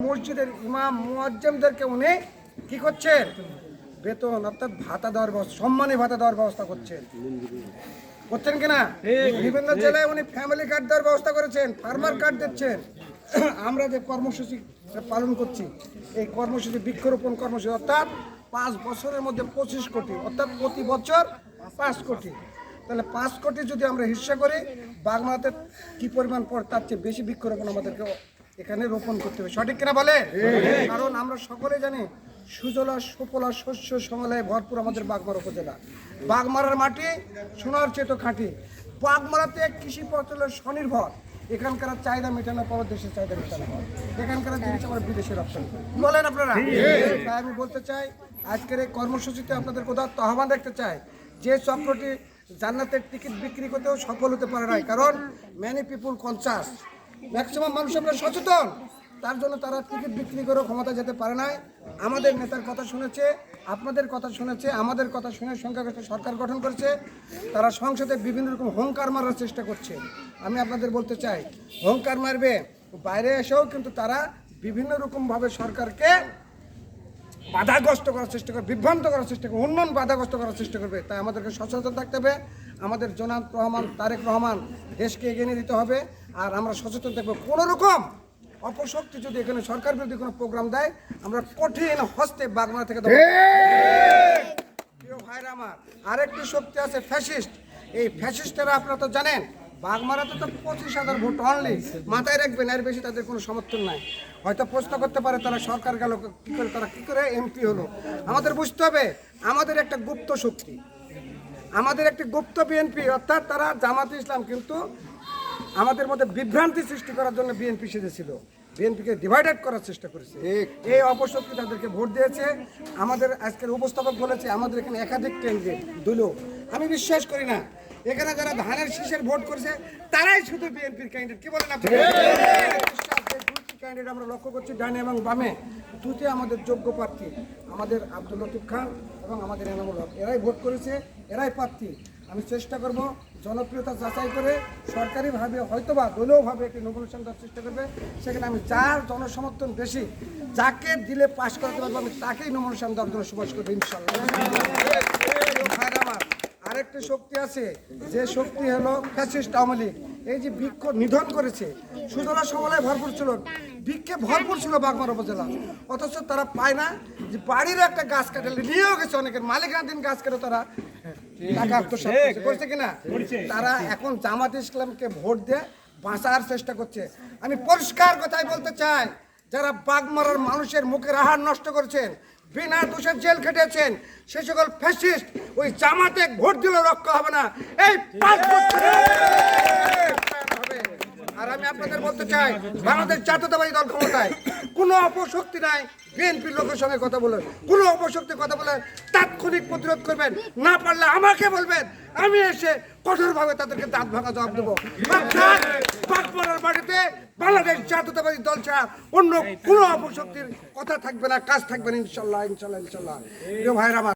মসজিদের ইমাম মুয়াজ্জিমদেরকে উনি কি করছেন? বেতন অর্থাৎ ভাতা দেওয়ার ব্যবস্থা, সম্মানী ভাতা দেওয়ার ব্যবস্থা করছেন কিনা? বিভিন্ন জেলায় উনি ফ্যামিলি কার্ড দেওয়ার ব্যবস্থা করেছেন, ফার্মার কার্ড দিচ্ছেন। আমরা যে কর্মসূচি পালন করছি, এই কর্মসূচি বৃক্ষরোপণ কর্মসূচি, অর্থাৎ 5 বছরের মধ্যে 25 কোটি, অর্থাৎ প্রতি বছর 5 কোটি। তাহলে 5 কোটি যদি আমরা হিসাব করি, বাগমারাতে কি পরিমাণ পড়ে, তার চেয়ে বেশি বৃক্ষরোপণ আমাদেরকে এখানে রোপণ করতে হবে। সঠিক কিনা বলে? কারণ আমরা সকলে জানি সুজলা সুফলা শস্য শ্যামলায় ভরপুর আমাদের বাগমারা উপজেলা। বাগমারার মাটি সোনার চেয়ে খাঁটি। বাগমারাতে কৃষি পণ্যের স্বনির্ভর। এখানকার চাহিদা মেটানোর পর দেশের চাহিদা মেটানো হয়। এখানকার জিনিস আমরা বিদেশে রপ্তানি করি। বলেন আপনারা? তাই আমি বলতে চাই, আজকের এই কর্মসূচিতে আপনাদের কোথাও আহ্বান রাখতে চাই, যে চক্রটি জান্নাতের টিকিট বিক্রি করতেও সফল হতে পারে নাই, কারণ ম্যানি পিপুল কনসাস, ম্যাক্সিমাম মানুষ আমরা সচেতন, তার জন্য তারা টিকিট বিক্রি করেও ক্ষমতা যেতে পারে নাই। আমাদের নেতার কথা শুনেছে, আপনাদের কথা শুনেছে, আমাদের কথা শুনে সংখ্যাগরিষ্ঠ সরকার গঠন করেছে। তারা সংসদে বিভিন্ন রকম হুঙ্কার মারার চেষ্টা করছে। আমি আপনাদের বলতে চাই, হুঙ্কার মারবে, বাইরে এসেও কিন্তু তারা বিভিন্ন রকমভাবে সরকারকে বাধাগ্রস্ত করার চেষ্টা করবে, বিভ্রান্ত করার চেষ্টা করবে, উন্নয়ন বাধাগ্রস্ত করার চেষ্টা করবে। তাই আমাদেরকে সচেতন থাকতে হবে। আমাদের জনাব রহমান তারেক রহমান দেশকে এগিয়ে নিয়ে দিতে হবে। আর আমরা সচেতন থাকবো, কোনো রকম অপশক্তি যদি এখানে সরকার বিরোধী কোনো প্রোগ্রাম দেয়, আমরা কঠিন হস্তে বাগমারা থেকে দেবো। প্রিয় ভাইরা আমার, আরেকটি শক্তি আছে ফ্যাসিস্ট। এই ফ্যাসিস্টেরা আপনারা তো জানেন, বাগমারাতে তো 25,000 ভোট অনলি। মাথায় রাখবেন, এর বেশি তাদের কোনো সমর্থন নাই। হয়তো প্রশ্ন করতে পারে তারা সরকার গেল কী করে, তারা কী করে এমপি হলো। আমাদের বুঝতে হবে, আমাদের একটা গুপ্ত শক্তি, আমাদের একটি গুপ্ত বিএনপি, অর্থাৎ তারা জামাতে ইসলাম, কিন্তু আমাদের মধ্যে বিভ্রান্তি সৃষ্টি করার জন্য বিএনপি সেজেছিল, বিএনপিকে ডিভাইডেড করার চেষ্টা করেছে। এই অপশক্তি তাদেরকে ভোট দিয়েছে। আমাদের আজকের উপস্থাপক বলেছে আমাদের এখানে একাধিক ক্যান্ডিডেট দিল। আমি বিশ্বাস করি না, এখানে যারা ধানের শীষের ভোট করেছে তারাই শুধু বিএনপির ক্যান্ডিডেট। কি বলেন আপনি? দুটি ক্যান্ডিডেট আমরা লক্ষ্য করছি, ডানে এবং বামে, দুটি আমাদের যোগ্য প্রার্থী, আমাদের আব্দুল লতিফ খান এবং আমাদের এনামুল হক, এরাই ভোট করেছে, এরাই প্রার্থী। আমি চেষ্টা করব জনপ্রিয়তা যাচাই করে সরকারিভাবে হয়তোবা দলীয়ভাবে একটি নমিনেশন দেওয়ার চেষ্টা করবে। সেখানে আমি যার জনসমর্থন বেশি, যাকে দিলে পাশ করাতে পারবো, আমি তাকেই নমিনেশন দেওয়ার জন্য সুপারিশ করবো ইনশাল্লাহ। আরেকটি শক্তি আছে, যে শক্তি হলো ফ্যাসিস্ট আওয়ামী লীগ। এই যে বৃক্ষ নিধন করেছে, সুজলা সমলায় ভরপুর ছিল, বৃক্ষে ভরপুর ছিল বাগমারা উপজেলা, অথচ তারা পায় না। যে বাড়ির একটা গাছ কাটালে নিয়েও গেছে, অনেকের মালিকানাধীন গাছ কেটে তারা টাকা আত্মসাৎ করছে কিনা। তারা এখন জামাত ইসলামকে ভোট দিয়ে বাঁচার চেষ্টা করছে। আমি পরিষ্কার কথাই বলতে চাই, যারা বাগমারার মানুষের মুখের আহার নষ্ট করেছেন, বিনা দোষে জেল খেটেছেন, সে সকল ফ্যাসিস্ট ওই জামাতে ভোট দিলে রক্ষা হবে না। এই 5 বছরে হবে। আর আমি আপনাদের বলতে চাই, বাংলাদেশ জাতীয়তাবাদী দল ক্ষমতায়, কোনো অপশক্তি নাই বিএনপির লোকের সঙ্গে কথা বলে, কোনো অপশক্তির কথা বলে তাৎক্ষণিক প্রতিরোধ করবেন, না পারলে আমাকে বলবেন, আমি এসে কঠোরভাবে তাদেরকে দাঁত ভাঙা জবাব দেবো। বাগমারার মাটিতে বাংলাদেশ জাতীয়তাবাদী দল ছাড়া অন্য কোনো অপশক্তির কথা থাকবে না, কাজ থাকবে না, ইনশাল্লাহ ইনশাল্লাহ ইনশাল্লাহ। প্রিয় ভাইরা আমার।